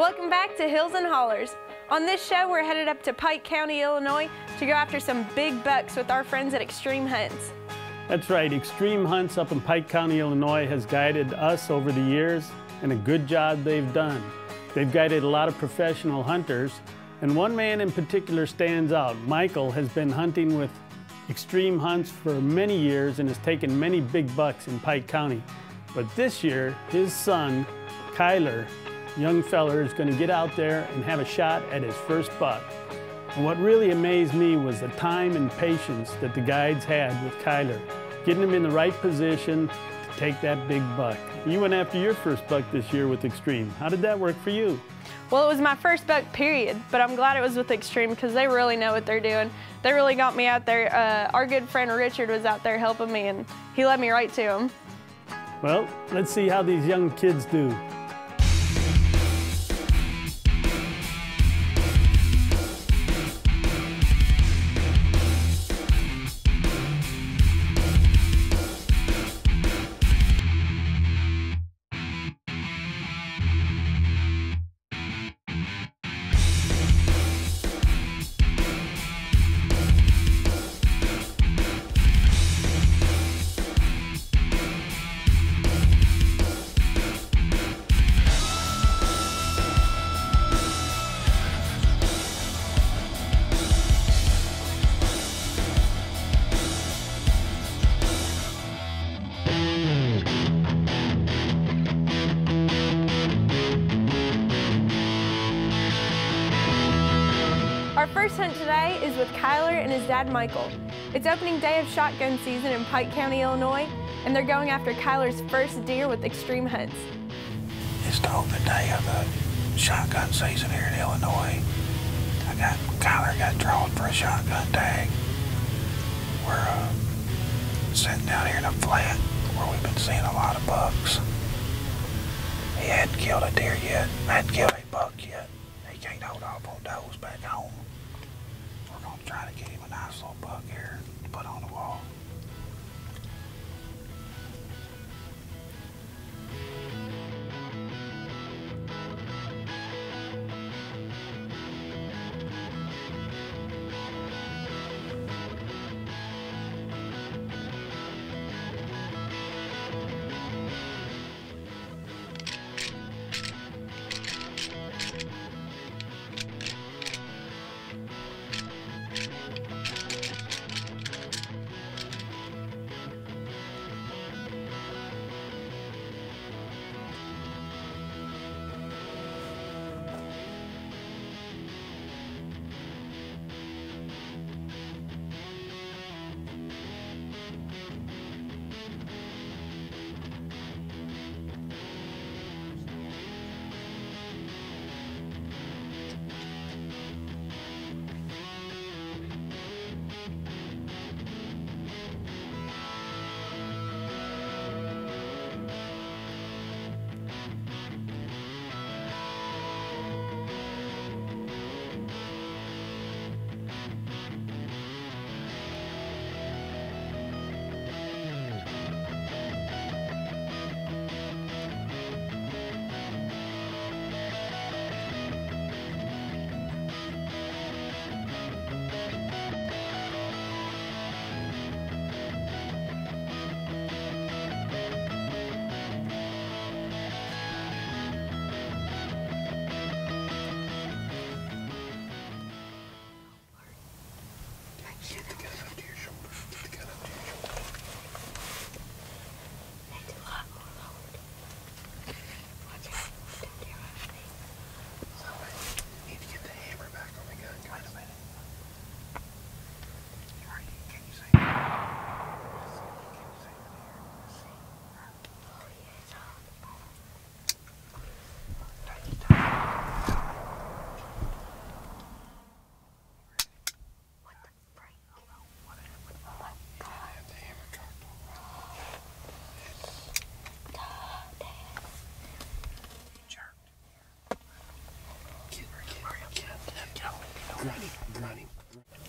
Welcome back to Hills and Hollers. On this show, we're headed up to Pike County, Illinois to go after some big bucks with our friends at Xtreme Hunts. That's right, Xtreme Hunts up in Pike County, Illinois has guided us over the years, and a good job they've done. They've guided a lot of professional hunters, and one man in particular stands out. Michael has been hunting with Xtreme Hunts for many years and has taken many big bucks in Pike County. But this year, his son, Kyler, young feller, is going to get out there and have a shot at his first buck. And what really amazed me was the time and patience that the guides had with Kyler, getting him in the right position to take that big buck. You went after your first buck this year with Xtreme. How did that work for you? Well, it was my first buck, period, but I'm glad it was with Xtreme because they really know what they're doing. They really got me out there. Our good friend Richard was out there helping me, and he led me right to him. Well, let's see how these young kids do. Our first hunt today is with Kyler and his dad, Michael. It's opening day of shotgun season in Pike County, Illinois, and they're going after Kyler's first deer with Xtreme Hunts. It's the opening day of the shotgun season here in Illinois. Kyler got drawn for a shotgun tag. We're sitting down here in a flat where we've been seeing a lot of bucks. He hadn't killed a deer yet, hadn't killed a buck yet. He can't hold off on those back home. We're gonna try to get him a nice little buck here to put on the wall.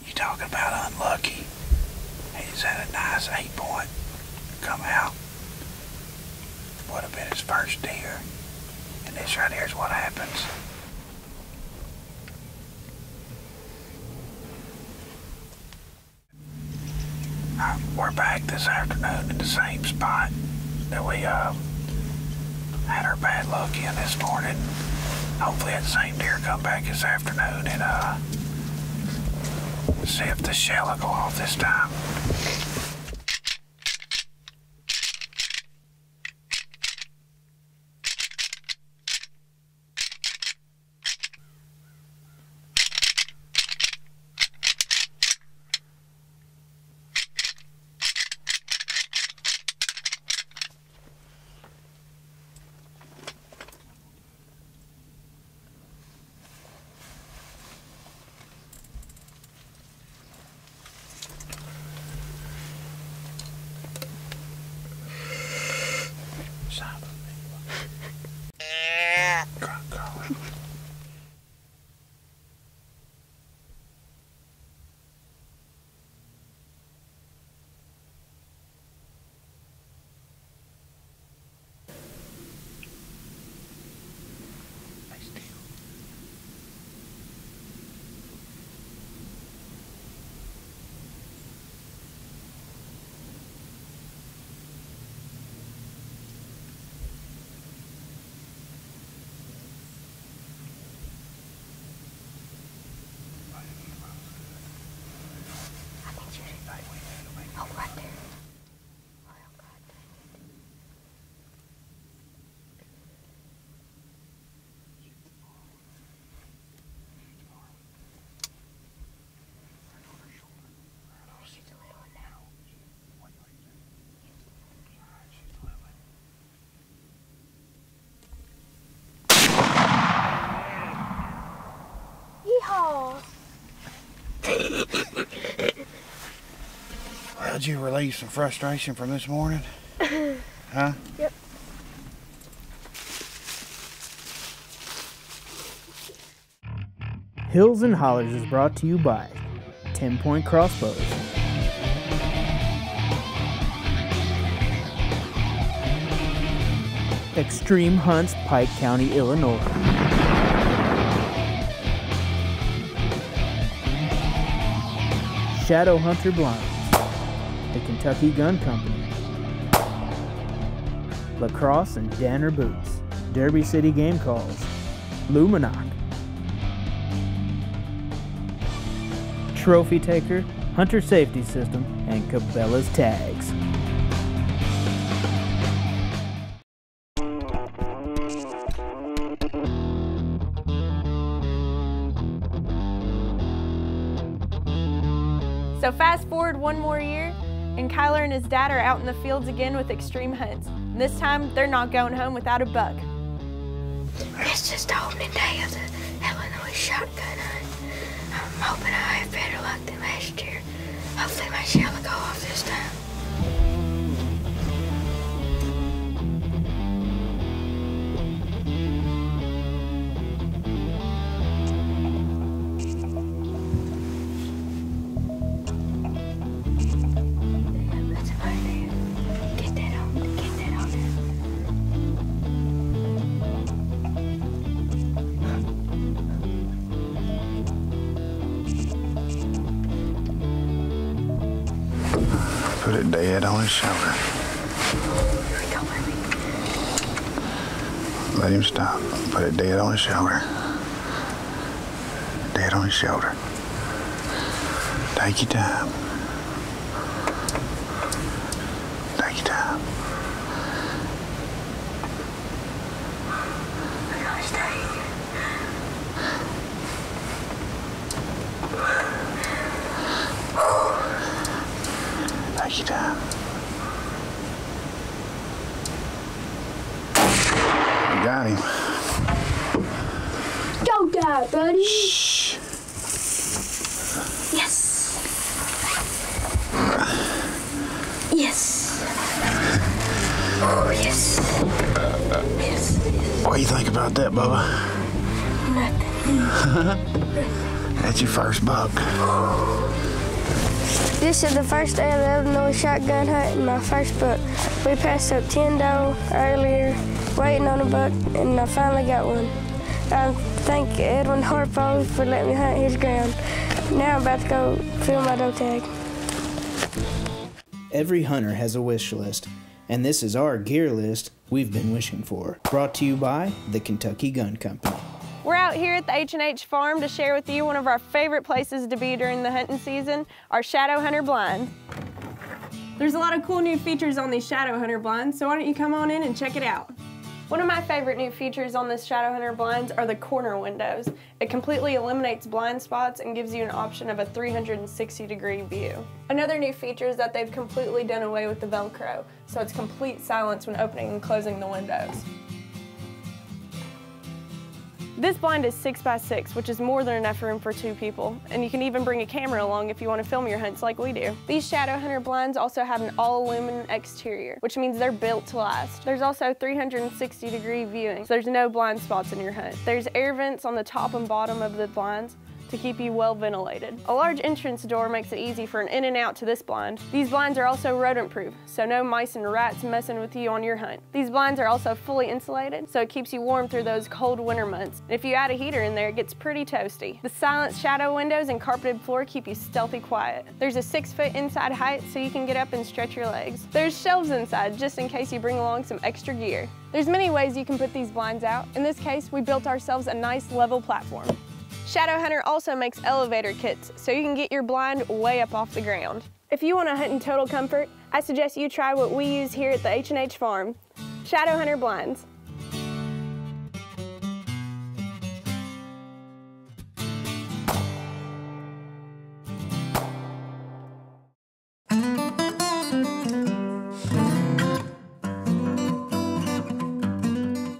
You talking about unlucky? He's had a nice 8-point come out. Would have been his first deer. And this right here is what happens We're back this afternoon in the same spot that we had our bad luck in this morning. Hopefully that same deer come back this afternoon and see if the shell will go off this time. Well, did you relieve some frustration from this morning? Huh? Yep. Hills and Hollers is brought to you by 10 Point Crossbows, Xtreme Hunts, Pike County, Illinois, Shadow Hunter Blinds, the Kentucky Gun Company, Lacrosse and Danner Boots, Derby City Game Calls, Luminoc, Trophy Taker, Hunter Safety System, and Cabela's Tags. So fast forward one more year, and Kyler and his dad are out in the fields again with Xtreme Hunts. And this time, they're not going home without a buck. It's just the opening day of the Illinois shotgun hunt. I'm hoping I have better luck than last year. Hopefully my shell will go off this time. Put it dead on his shoulder. Let him stop. Put it dead on his shoulder. Dead on his shoulder. Take your time. Take your time. Take your time. You got him. Don't die, buddy. Shh. Yes. Yes. Oh, yes. Yes. What do you think about that, Bubba? Nothing. That's your first buck. This is the first day of the Illinois shotgun hunt and my first buck. We passed up 10 doe earlier, waiting on a buck, and I finally got one. I thank Edwin Harpo for letting me hunt his ground. Now I'm about to go fill my doe tag. Every hunter has a wish list, and this is our gear list we've been wishing for. Brought to you by the Kentucky Gun Company. We're out here at the HnH farm to share with you one of our favorite places to be during the hunting season, our Shadow Hunter blind. There's a lot of cool new features on these Shadow Hunter blinds, so why don't you come on in and check it out. One of my favorite new features on this Shadow Hunter blinds are the corner windows. It completely eliminates blind spots and gives you an option of a 360-degree view. Another new feature is that they've completely done away with the Velcro, so it's complete silence when opening and closing the windows. This blind is 6x6, which is more than enough room for 2 people, and you can even bring a camera along if you want to film your hunts like we do. These Shadow Hunter blinds also have an all-aluminum exterior, which means they're built to last. There's also 360-degree viewing, so there's no blind spots in your hunt. There's air vents on the top and bottom of the blinds to keep you well ventilated. A large entrance door makes it easy for an in and out to this blind. These blinds are also rodent proof, so no mice and rats messing with you on your hunt. These blinds are also fully insulated, so it keeps you warm through those cold winter months. And if you add a heater in there, it gets pretty toasty. The silent shadow windows and carpeted floor keep you stealthy quiet. There's a 6-foot inside height, so you can get up and stretch your legs. There's shelves inside, just in case you bring along some extra gear. There's many ways you can put these blinds out. In this case, we built ourselves a nice level platform. Shadow Hunter also makes elevator kits, so you can get your blind way up off the ground. If you want to hunt in total comfort, I suggest you try what we use here at the HnH farm, Shadow Hunter blinds.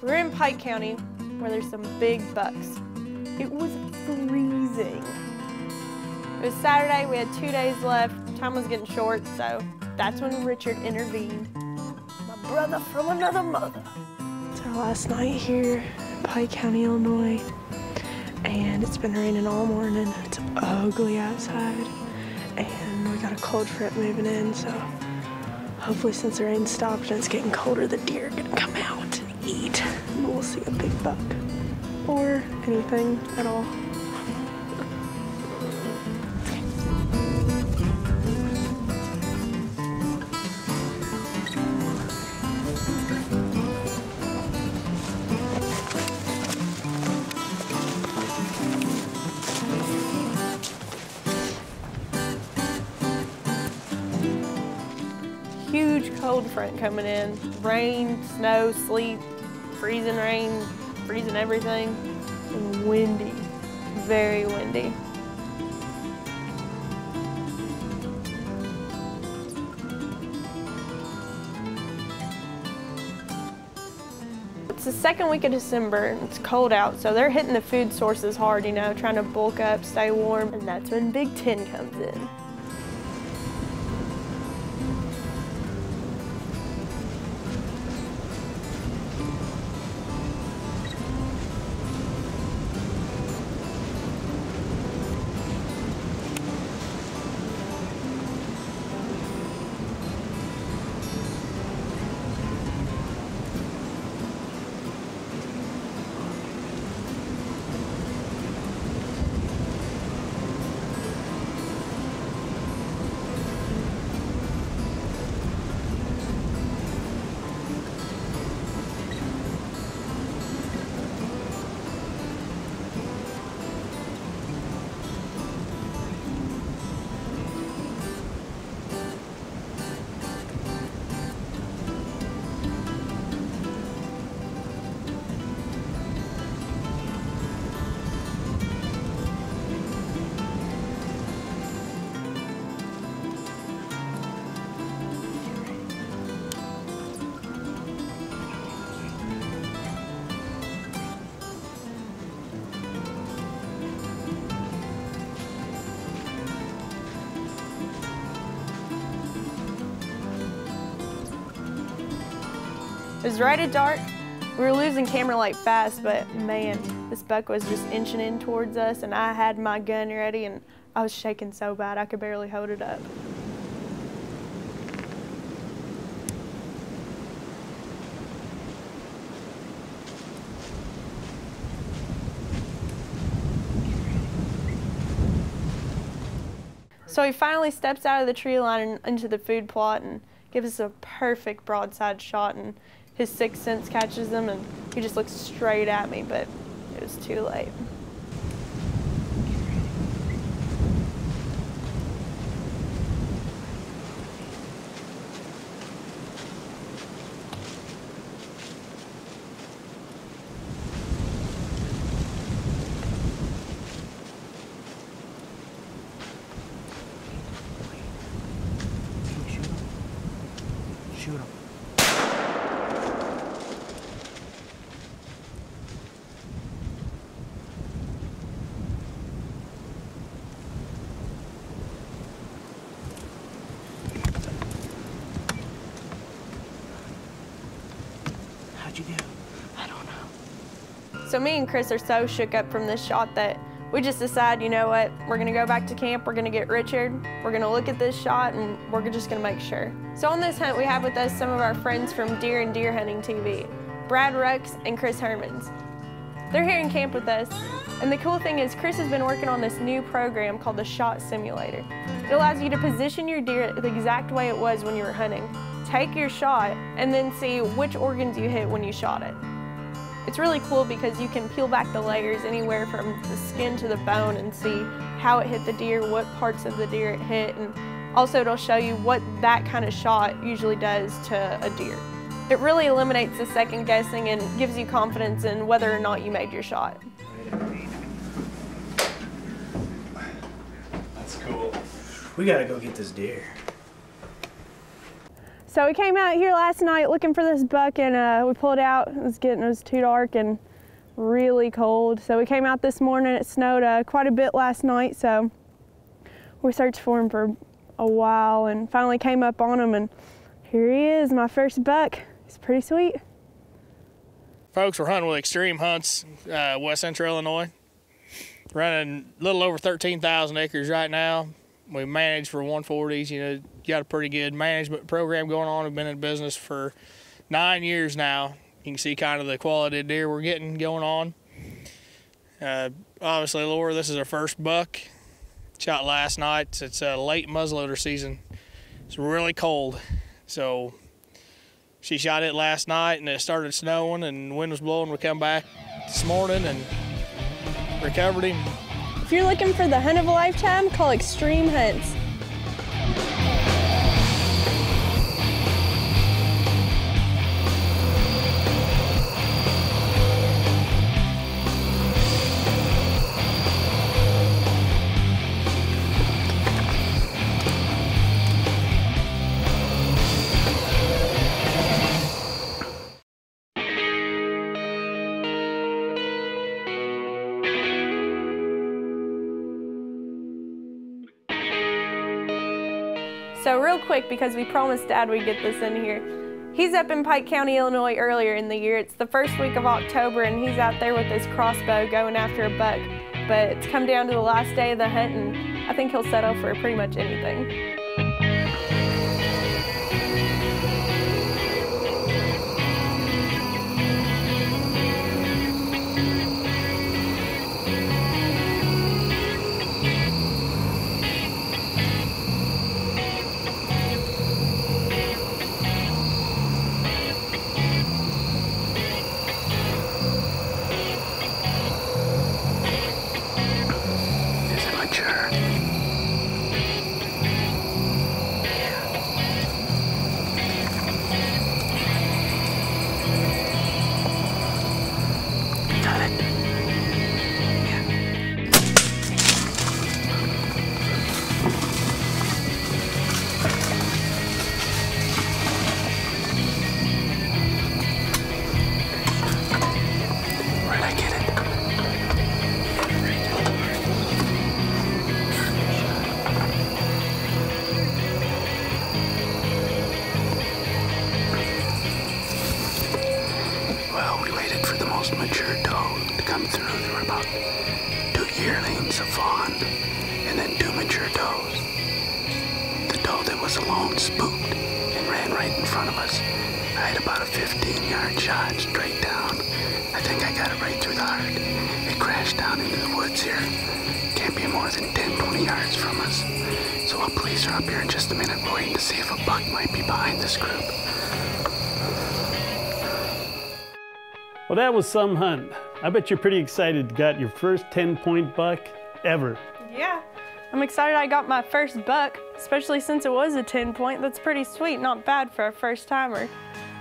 We're in Pike County, where there's some big bucks. It was freezing. It was Saturday, we had 2 days left, time was getting short, so that's when Richard intervened. My brother from another mother. It's our last night here in Pike County, Illinois, and it's been raining all morning. It's ugly outside, and we got a cold front moving in, so hopefully since the rain stopped and it's getting colder, the deer are gonna come out and eat, and we'll see a big buck. Or anything at all. Huge cold front coming in. Rain, snow, sleet, freezing rain, freezing everything, and windy, very windy. It's the second week of December, and it's cold out, so they're hitting the food sources hard, you know, trying to bulk up, stay warm, and that's when Big 10 comes in. It was right at dark. We were losing camera light fast, but man, this buck was just inching in towards us, and I had my gun ready, and I was shaking so bad I could barely hold it up. So he finally steps out of the tree line and into the food plot and gives us a perfect broadside shot, and his sixth sense catches him and he just looks straight at me, but it was too late. Shoot him. How'd you do? I don't know. So me and Chris are so shook up from this shot that we just decide, you know what, we're gonna go back to camp, we're gonna get Richard, we're gonna look at this shot, and we're just gonna make sure. So on this hunt, we have with us some of our friends from Deer and Deer Hunting TV, Brad Rux and Chris Hermans. They're here in camp with us, and the cool thing is Chris has been working on this new program called the Shot Simulator. It allows you to position your deer the exact way it was when you were hunting, take your shot, and then see which organs you hit when you shot it. It's really cool because you can peel back the layers anywhere from the skin to the bone and see how it hit the deer, what parts of the deer it hit, and also it'll show you what that kind of shot usually does to a deer. It really eliminates the second guessing and gives you confidence in whether or not you made your shot. That's cool. We gotta go get this deer. So we came out here last night looking for this buck, and we pulled out. It was too dark and really cold. So we came out this morning. It snowed quite a bit last night, so we searched for him for a while and finally came up on him, and here he is, my first buck. He's pretty sweet. Folks, we're hunting with Xtreme Hunts, West Central Illinois. Running a little over 13,000 acres right now. We manage for 140s, you know, got a pretty good management program going on. We've been in business for 9 years now. You can see kind of the quality of deer we're getting going on. Obviously, Laura, this is our first buck. Shot last night. It's a late muzzleloader season. It's really cold. So she shot it last night and it started snowing and the wind was blowing. We come back this morning and recovered him. If you're looking for the hunt of a lifetime, call Xtreme Hunts. So real quick, because we promised Dad we'd get this in here, he's up in Pike County, Illinois earlier in the year. It's the first week of October and he's out there with his crossbow going after a buck. But it's come down to the last day of the hunt and I think he'll settle for pretty much anything. Mature doe to come through. There were about 2 yearlings, a fawn, and then 2 mature does. The doe that was alone spooked and ran right in front of us. I had about a 15-yard shot straight down. I think I got it right through the heart. It crashed down into the woods here. Can't be more than 10, 20 yards from us. police are up here in just a minute, waiting to see if a buck might be behind this group. Well, that was some hunt. I bet you're pretty excited you got your first 10-point buck ever. Yeah, I'm excited I got my first buck, especially since it was a 10-point. That's pretty sweet, not bad for a first timer.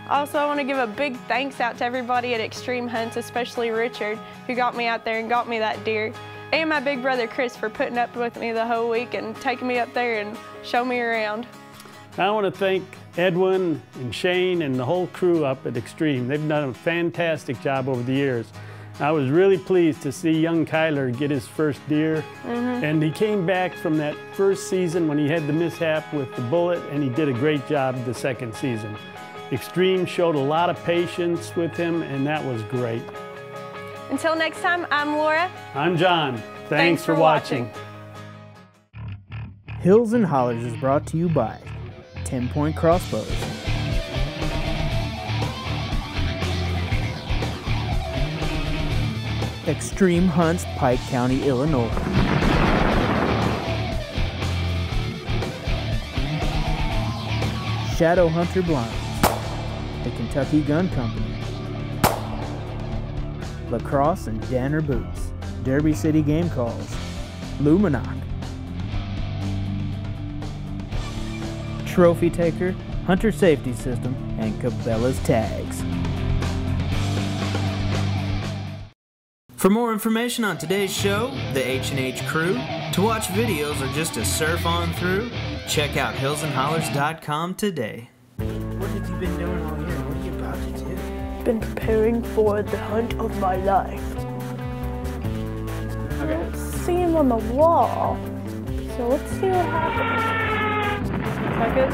Also, I want to give a big thanks out to everybody at Xtreme Hunts, especially Richard, who got me out there and got me that deer, and my big brother Chris for putting up with me the whole week and taking me up there and showing me around. I want to thank Edwin and Shane and the whole crew up at Xtreme. They've done a fantastic job over the years. I was really pleased to see young Kyler get his first deer. And he came back from that first season when he had the mishap with the bullet, and he did a great job the second season. Xtreme showed a lot of patience with him, and that was great. Until next time, I'm Laura. I'm John. Thanks for watching. Hills and Hollers is brought to you by 10-Point Crossbows, Xtreme Hunts, Pike County, Illinois, Shadow Hunter Blinds, the Kentucky Gun Company, Lacrosse and Danner Boots, Derby City Game Calls, Luminoc, Trophy Taker, Hunter Safety System, and Cabela's Tags. For more information on today's show, the HnH crew, to watch videos or just to surf on through, check out hillsandhollers.com today. What have you been doing all year? What are you about to do? Been preparing for the hunt of my life. I don't see him on the wall, so let's see what happens. Check it.